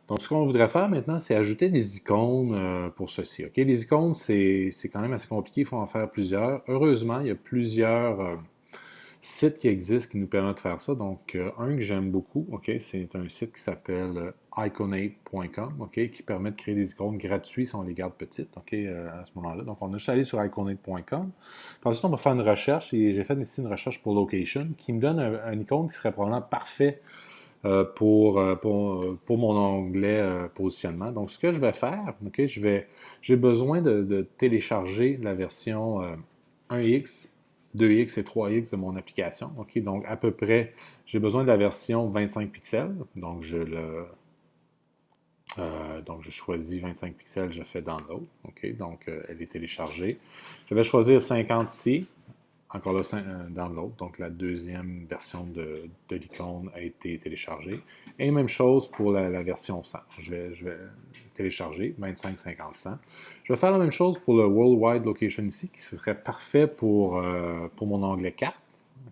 Donc, ce qu'on voudrait faire maintenant, c'est ajouter des icônes pour ceci. OK? Les icônes, c'est quand même assez compliqué, il faut en faire plusieurs. Heureusement, il y a plusieurs sites qui existent qui nous permettent de faire ça. Donc, un que j'aime beaucoup, OK, c'est un site qui s'appelle iconate.com, OK, qui permet de créer des icônes gratuits si on les garde petites, OK, à ce moment-là. Donc, on a juste allé sur iconate.com. Ensuite, on va faire une recherche, et j'ai fait ici une recherche pour location, qui me donne un icône qui serait probablement parfait pour mon onglet positionnement. Donc, ce que je vais faire, OK, j'ai besoin de télécharger la version 1X, 2X et 3X de mon application. OK, donc, à peu près, j'ai besoin de la version 25 pixels. Donc, je choisis 25 pixels, je fais download. OK, donc, elle est téléchargée. Je vais choisir 50 ici. Encore là, download. Donc, la deuxième version de l'icône a été téléchargée. Et même chose pour la version 100. Je vais télécharger 25, 50, 100. Je vais faire la même chose pour le Worldwide Location ici, qui serait parfait pour mon onglet 4.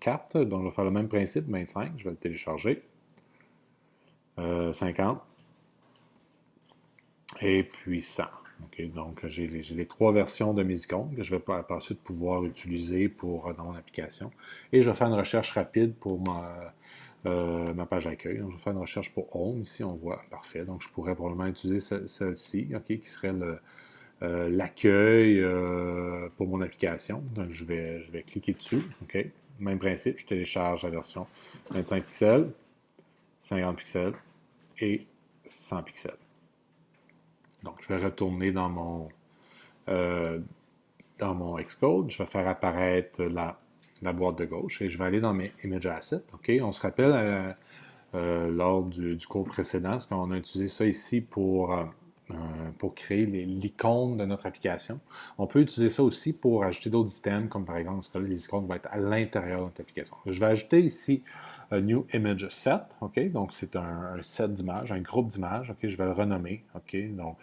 4. Donc, je vais faire le même principe, 25. Je vais le télécharger. 50. Et puis 100. Okay, donc, j'ai les trois versions de mes icônes que je vais par ensuite pouvoir utiliser dans mon application. Et je vais faire une recherche rapide pour ma page d'accueil. Donc, je vais faire une recherche pour Home. Ici, on voit. Parfait. Donc, je pourrais probablement utiliser celle-ci, okay, qui serait l'accueil pour mon application. Donc, je vais cliquer dessus. Okay. Même principe, je télécharge la version 25 pixels, 50 pixels et 100 pixels. Donc, je vais retourner dans mon Xcode. Je vais faire apparaître la boîte de gauche et je vais aller dans mes Image Assets. OK? On se rappelle lors du cours précédent, parce qu'on a utilisé ça ici pour créer l'icône de notre application. On peut utiliser ça aussi pour ajouter d'autres items, comme par exemple, les icônes vont être à l'intérieur de notre application. Je vais ajouter ici un New Image Set. OK? Donc, c'est un set d'images, un groupe d'images. OK? Je vais le renommer. OK? Donc,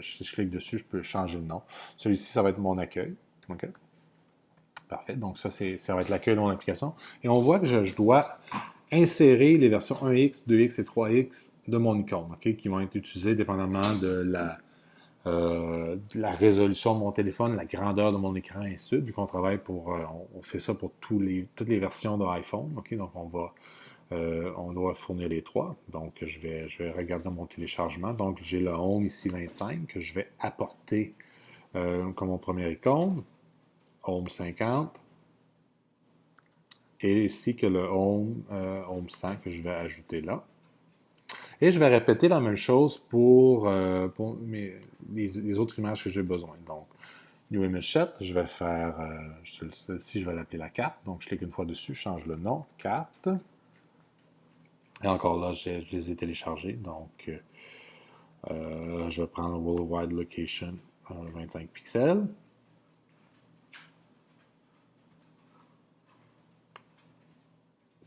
si je clique dessus, je peux changer le nom. Celui-ci, ça va être mon accueil. OK? Parfait. Donc, ça va être l'accueil de mon application. Et on voit que je dois insérer les versions 1X, 2X et 3X de mon icône, OK, qui vont être utilisées dépendamment de la résolution de mon téléphone, la grandeur de mon écran, et ainsi de suite, vu qu'on travaille on fait ça pour toutes les versions de iPhone, OK, donc on doit fournir les trois. Donc, je vais regarder mon téléchargement. Donc, j'ai le Home ici 25 que je vais apporter comme mon premier icône. Home 50. Et ici que le Home 100 que je vais ajouter là. Et je vais répéter la même chose pour les autres images que j'ai besoin. Donc, New Image Set, je vais faire, celle-ci, je vais l'appeler la carte. Donc, je clique une fois dessus, je change le nom, carte. Et encore là, je les ai téléchargés. Donc, je vais prendre Worldwide Location 25 pixels.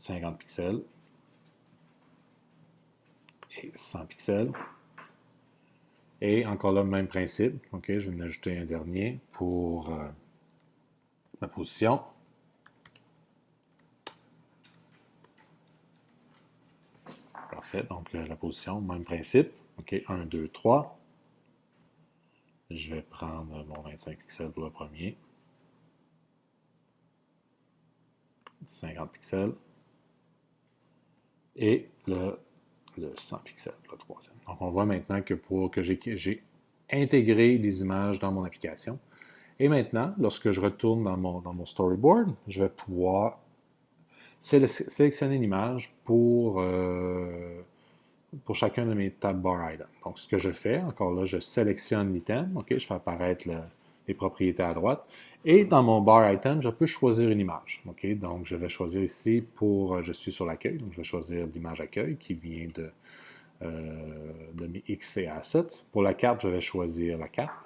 « 50 pixels. Et 100 pixels. Et encore là, même principe. OK, je vais en ajouter un dernier pour ma position. Parfait. Donc, la position, même principe. OK, 1, 2, 3. Je vais prendre mon 25 pixels pour le premier. 50 pixels. Et le 100 pixels, le troisième. Donc, on voit maintenant que j'ai intégré les images dans mon application. Et maintenant, lorsque je retourne dans mon storyboard, je vais pouvoir sélectionner une image pour chacun de mes tab bar items. Donc, ce que je fais, encore là, je sélectionne l'item. OK, je fais apparaître les propriétés à droite. Et dans mon bar item, je peux choisir une image. OK, donc je vais choisir ici je suis sur l'accueil, donc je vais choisir l'image accueil qui vient de mes XC Assets. Pour la carte, je vais choisir la carte.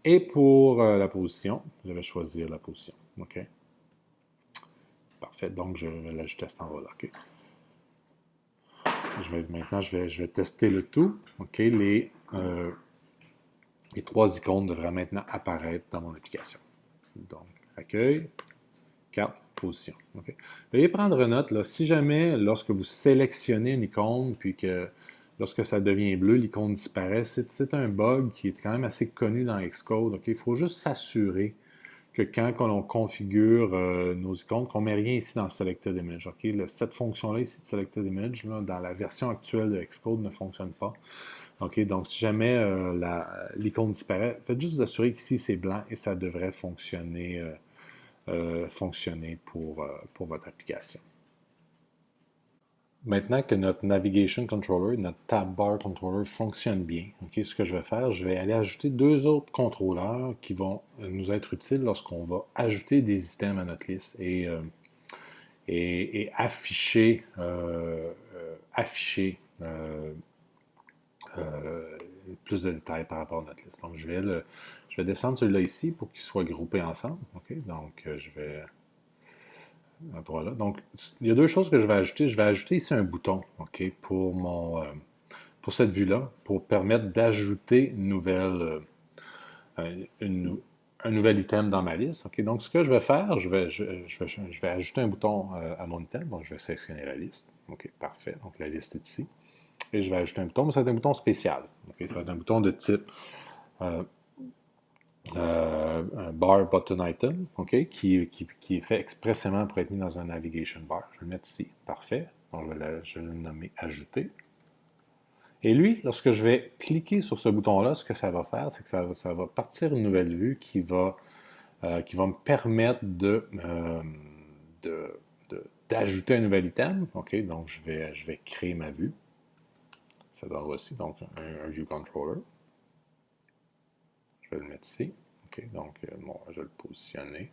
Et pour la position, je vais choisir la position. OK. Parfait, donc je vais l'ajouter à cet endroit-là. OK. Maintenant, je vais tester le tout. OK, les trois icônes devraient maintenant apparaître dans mon application. Donc, accueil, carte, position. Okay? Veuillez prendre note, là, si jamais, lorsque vous sélectionnez une icône, puis que lorsque ça devient bleu, l'icône disparaît, c'est un bug qui est quand même assez connu dans Xcode. Okay? Il faut juste s'assurer que quand on configure nos icônes, qu'on ne met rien ici dans Selected Image. Okay? Cette fonction-là ici de Selected Image, là, dans la version actuelle de Xcode, ne fonctionne pas. Okay? Donc, si jamais l'icône disparaît, faites juste vous assurer qu'ici c'est blanc et ça devrait fonctionner, pour votre application. Maintenant que notre Navigation Controller, notre Tab Bar Controller fonctionne bien, okay, ce que je vais faire, je vais aller ajouter deux autres contrôleurs qui vont nous être utiles lorsqu'on va ajouter des items à notre liste et afficher, plus de détails par rapport à notre liste. Donc, je vais descendre celui-là ici pour qu'ils soient groupés ensemble. Okay? Donc, je vais endroit là. Donc, il y a deux choses que je vais ajouter. Je vais ajouter ici un bouton, OK, pour cette vue-là, pour permettre d'ajouter un nouvel item dans ma liste. OK, donc, ce que je vais faire, je vais ajouter un bouton à mon item. Donc, je vais sélectionner la liste. OK, parfait. Donc, la liste est ici. Et je vais ajouter un bouton, mais ça va être un bouton spécial. OK, ça va être un bouton de type un bar button item, OK, qui est fait expressément pour être mis dans un navigation bar. Je vais le mettre ici. Parfait. Donc, je vais le nommer ajouter. Et lui, lorsque je vais cliquer sur ce bouton-là, ce que ça va faire, c'est que ça va partir une nouvelle vue qui va me permettre d'ajouter un nouvel item. OK, donc je vais créer ma vue. Ça doit avoir aussi donc un view controller. Je vais le mettre ici. OK, donc je vais le positionner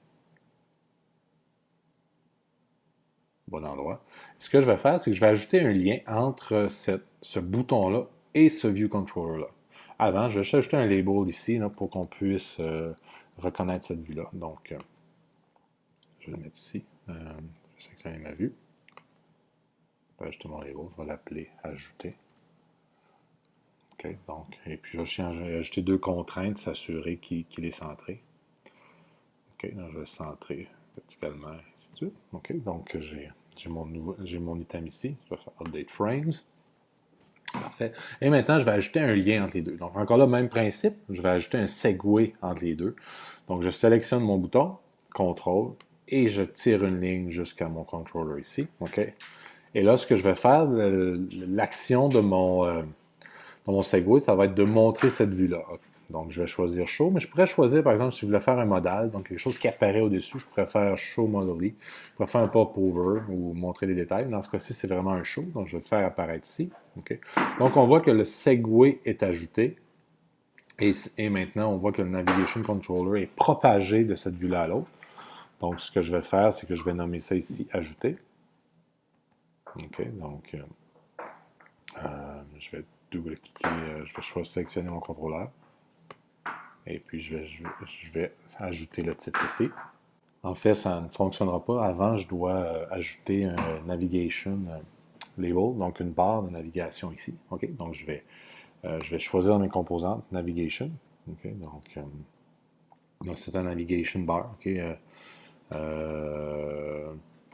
au bon endroit. Ce que je vais faire, c'est que je vais ajouter un lien entre ce bouton-là et ce view controller-là. Avant, je vais juste ajouter un label ici là, pour qu'on puisse reconnaître cette vue-là. Donc, je vais le mettre ici. Je vais sélectionner ma vue. Je vais ajouter mon label. Je vais l'appeler ajouter. OK, donc, et puis je vais ajouter deux contraintes, s'assurer qu'il est centré. OK, donc je vais centrer verticalement, ainsi de suite. OK, donc j'ai mon item ici. Je vais faire Update Frames. Parfait. Et maintenant, je vais ajouter un lien entre les deux. Donc, encore là, même principe, je vais ajouter un segue entre les deux. Donc, je sélectionne mon bouton, contrôle, et je tire une ligne jusqu'à mon controller ici. OK. Et là, ce que je vais faire, l'action de mon segue, ça va être de montrer cette vue-là. Donc, je vais choisir Show, mais je pourrais choisir, par exemple, si je voulais faire un modal, donc quelque chose qui apparaît au-dessus, je pourrais faire Show Modally, je pourrais faire un pop-over ou montrer les détails. Dans ce cas-ci, c'est vraiment un Show, donc je vais le faire apparaître ici. Okay. Donc, on voit que le segue est ajouté, et maintenant, on voit que le Navigation Controller est propagé de cette vue-là à l'autre. Donc, ce que je vais faire, c'est que je vais nommer ça ici Ajouter. OK, donc, je vais double-cliquer, je vais sélectionner mon contrôleur. Et puis, je vais ajouter le titre ici. En fait, ça ne fonctionnera pas. Avant, je dois ajouter un navigation label, donc une barre de navigation ici. OK? Donc, je vais choisir dans mes composantes navigation. OK? Donc c'est un navigation bar. OK?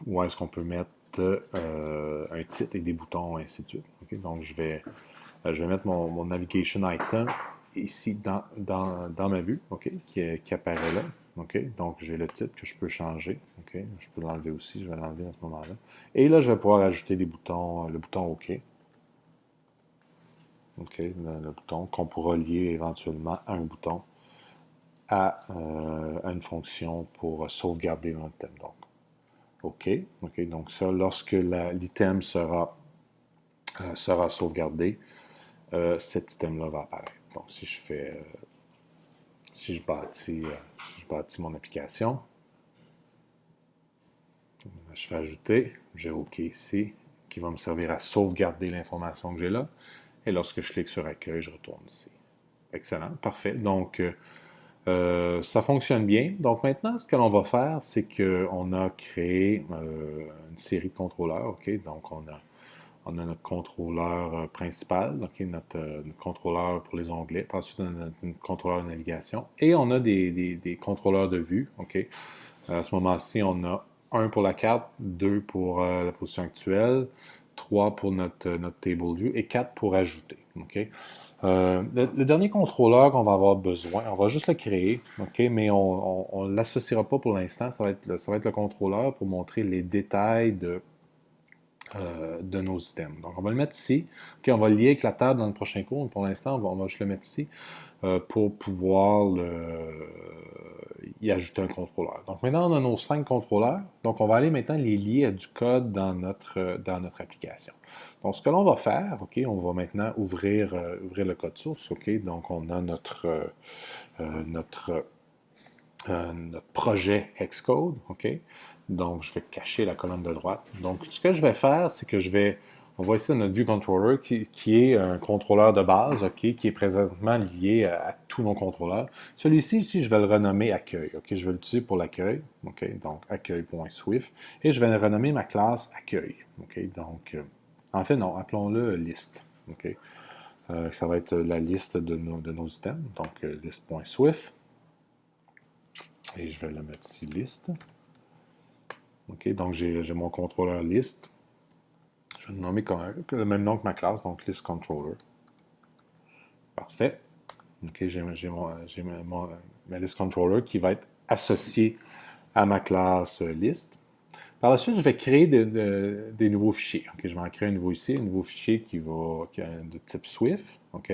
Où est-ce qu'on peut mettre un titre avec des boutons, ainsi de suite. OK? Donc, je vais mettre mon navigation item ici dans ma vue, OK, qui apparaît là. OK, donc j'ai le titre que je peux changer. OK, je peux l'enlever aussi, je vais l'enlever à ce moment-là. Et là, je vais pouvoir ajouter le bouton OK. OK, le bouton qu'on pourra lier éventuellement à un bouton à une fonction pour sauvegarder mon item. Donc, OK, donc ça, lorsque l'item sera sauvegardé, cet item-là va apparaître. Donc, si je bâtis mon application, je fais ajouter, j'ai OK ici, qui va me servir à sauvegarder l'information que j'ai là. Et lorsque je clique sur accueil, je retourne ici. Excellent, parfait. Donc, ça fonctionne bien. Donc, maintenant, ce que l'on va faire, c'est qu'on a créé une série de contrôleurs. OK, donc on a notre contrôleur principal, okay, notre contrôleur pour les onglets, puis ensuite on a notre contrôleur de navigation, et on a des contrôleurs de vue. Okay. À ce moment-ci, on a 1 pour la carte, 2 pour la position actuelle, 3 pour notre table view et 4 pour ajouter. OK? Le dernier contrôleur qu'on va avoir besoin, on va juste le créer, OK? Mais on ne l'associera pas pour l'instant. Ça va être le contrôleur pour montrer les détails de nos items. Donc, on va le mettre ici. OK, on va le lier avec la table dans le prochain cours. Pour l'instant, on va juste le mettre ici pour pouvoir y ajouter un contrôleur. Donc, maintenant, on a nos 5 contrôleurs. Donc, on va aller maintenant les lier à du code dans notre application. Donc, ce que l'on va faire, OK, on va maintenant ouvrir le code source. OK, donc, on a notre projet Xcode, OK? Donc, je vais cacher la colonne de droite. Donc, ce que je vais faire, c'est que on va ici dans notre View Controller, qui est un contrôleur de base, OK, qui est présentement lié à tous nos contrôleurs. Celui-ci, ici, je vais le renommer accueil, OK? Je vais l'utiliser pour l'accueil, OK? Donc, accueil.swift. Et je vais renommer ma classe accueil, OK? Donc, en fait, non, appelons-le liste, OK? Ça va être la liste de nos items, donc list.swift. Et je vais le mettre ici, liste. OK, donc j'ai mon contrôleur liste. Je vais le nommer le même nom que ma classe, donc list controller. Parfait. OK, j'ai ma list controller qui va être associée à ma classe liste. Par la suite, je vais créer des nouveaux fichiers. OK, je vais en créer un nouveau ici, un nouveau fichier qui est de type Swift. OK,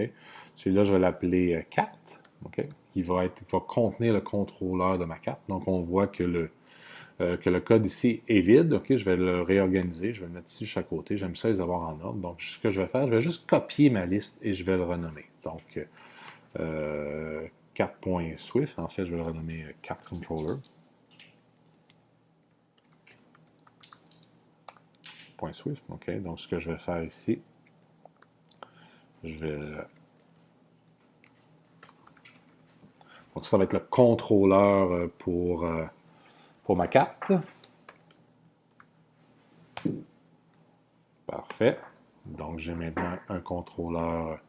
celui-là, je vais l'appeler carte. OK, qui va contenir le contrôleur de ma carte. Donc, on voit que le code ici est vide. OK, je vais le réorganiser. Je vais le mettre ici de chaque côté. J'aime ça les avoir en ordre. Donc, ce que je vais faire, je vais juste copier ma liste et je vais le renommer. Donc, carte.swift. En fait, je vais le renommer carte controller. .swift. OK, donc ce que je vais faire ici, donc ça va être le contrôleur pour ma carte. Parfait. Donc j'ai maintenant un contrôleur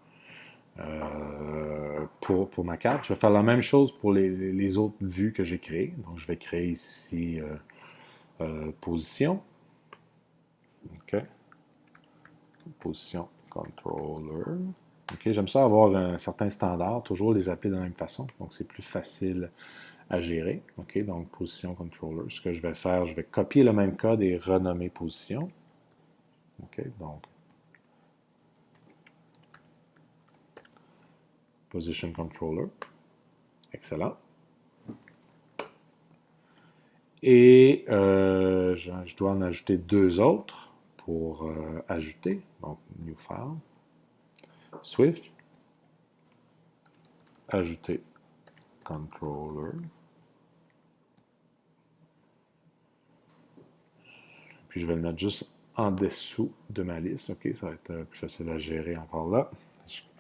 pour ma carte. Je vais faire la même chose pour les autres vues que j'ai créées. Donc je vais créer ici position. OK. Position controller. OK, j'aime ça avoir un certain standard, toujours les appeler de la même façon, donc c'est plus facile à gérer. OK, donc position controller. Ce que je vais faire, je vais copier le même code et renommer position. OK, donc position controller. Excellent. Et je dois en ajouter deux autres pour ajouter. Donc, new file. Swift. Ajouter controller. Puis je vais le mettre juste en dessous de ma liste. OK, ça va être plus facile à gérer encore là.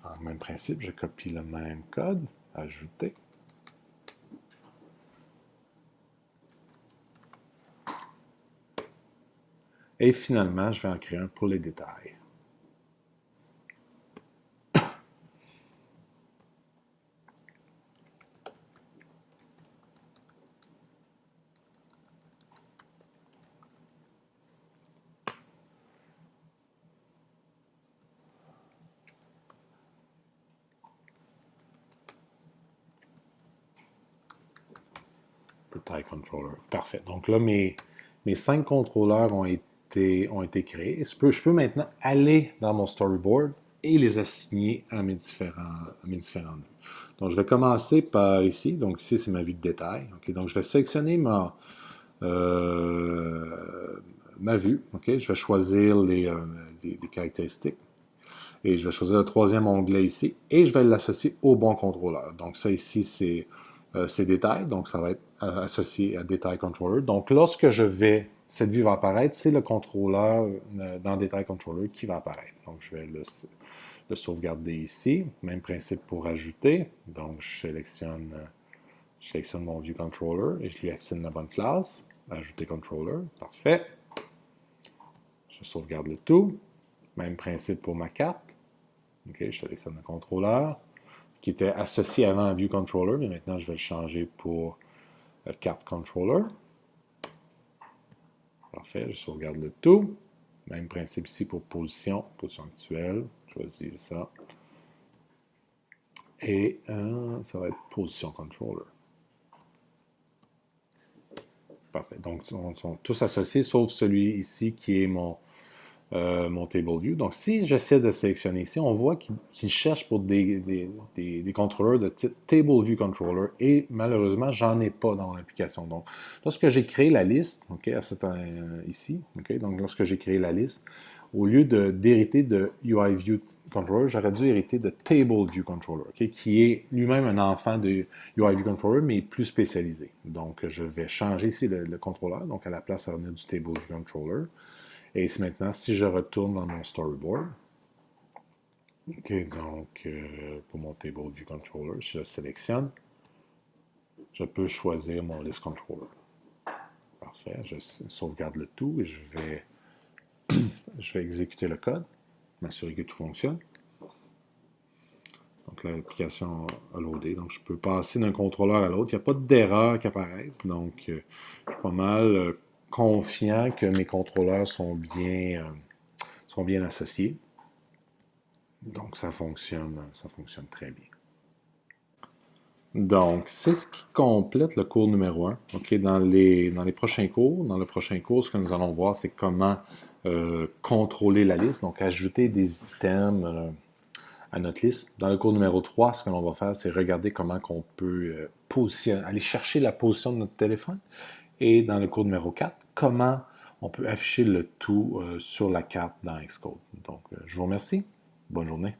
En même principe, je copie le même code. Ajouter. Et finalement, je vais en créer un pour les détails. Détail controller. Parfait. Donc là, mes 5 contrôleurs ont été créés. Je peux maintenant aller dans mon storyboard et les assigner à mes différentes vues. Donc, je vais commencer par ici. Donc, ici, c'est ma vue de détail. Okay? Donc, je vais sélectionner ma vue. Okay? Je vais choisir les caractéristiques. Et je vais choisir le troisième onglet ici. Et je vais l'associer au bon contrôleur. Donc, ça ici, c'est détail. Donc, ça va être associé à détail controller. Donc, lorsque cette vue va apparaître, c'est le contrôleur dans détail controller qui va apparaître. Donc, je vais le sauvegarder ici. Même principe pour ajouter. Donc, je sélectionne mon view controller et je lui assigne la bonne classe. Ajouter controller. Parfait. Je sauvegarde le tout. Même principe pour ma carte. OK, je sélectionne le contrôleur qui était associé avant à View Controller, mais maintenant je vais le changer pour carte Controller. Parfait, je sauvegarde le tout. Même principe ici pour position actuelle. Choisis ça. Et ça va être position controller. Parfait. Donc, ils sont tous associés, sauf celui ici qui est mon table view. Donc, si j'essaie de sélectionner ici, on voit qu'il cherche pour des contrôleurs de type table view controller et malheureusement, j'en ai pas dans l'application. Donc, lorsque j'ai créé la liste, OK, ici, OK, donc lorsque j'ai créé la liste, au lieu d'hériter de UI View Controller, j'aurais dû hériter de Table View Controller, OK, qui est lui-même un enfant de UI View Controller, mais plus spécialisé. Donc, je vais changer ici le contrôleur. Donc, à la place, ça va venir du Table View Controller. Et ici, maintenant, si je retourne dans mon storyboard, OK, donc, pour mon Table View Controller, si je sélectionne, je peux choisir mon List Controller. Parfait, je sauvegarde le tout et je vais exécuter le code, m'assurer que tout fonctionne. Donc là, l'application a loadé. Donc, je peux passer d'un contrôleur à l'autre. Il n'y a pas d'erreur qui apparaissent. Donc, je suis pas mal confiant que mes contrôleurs sont bien associés. Donc, ça fonctionne très bien. Donc, c'est ce qui complète le cours numéro 1. OK, dans le prochain cours, ce que nous allons voir, c'est comment contrôler la liste, donc ajouter des items à notre liste. Dans le cours numéro 3, ce que l'on va faire, c'est regarder comment on peut aller chercher la position de notre téléphone. Et dans le cours numéro 4, comment on peut afficher le tout sur la carte dans Xcode. Donc, je vous remercie. Bonne journée.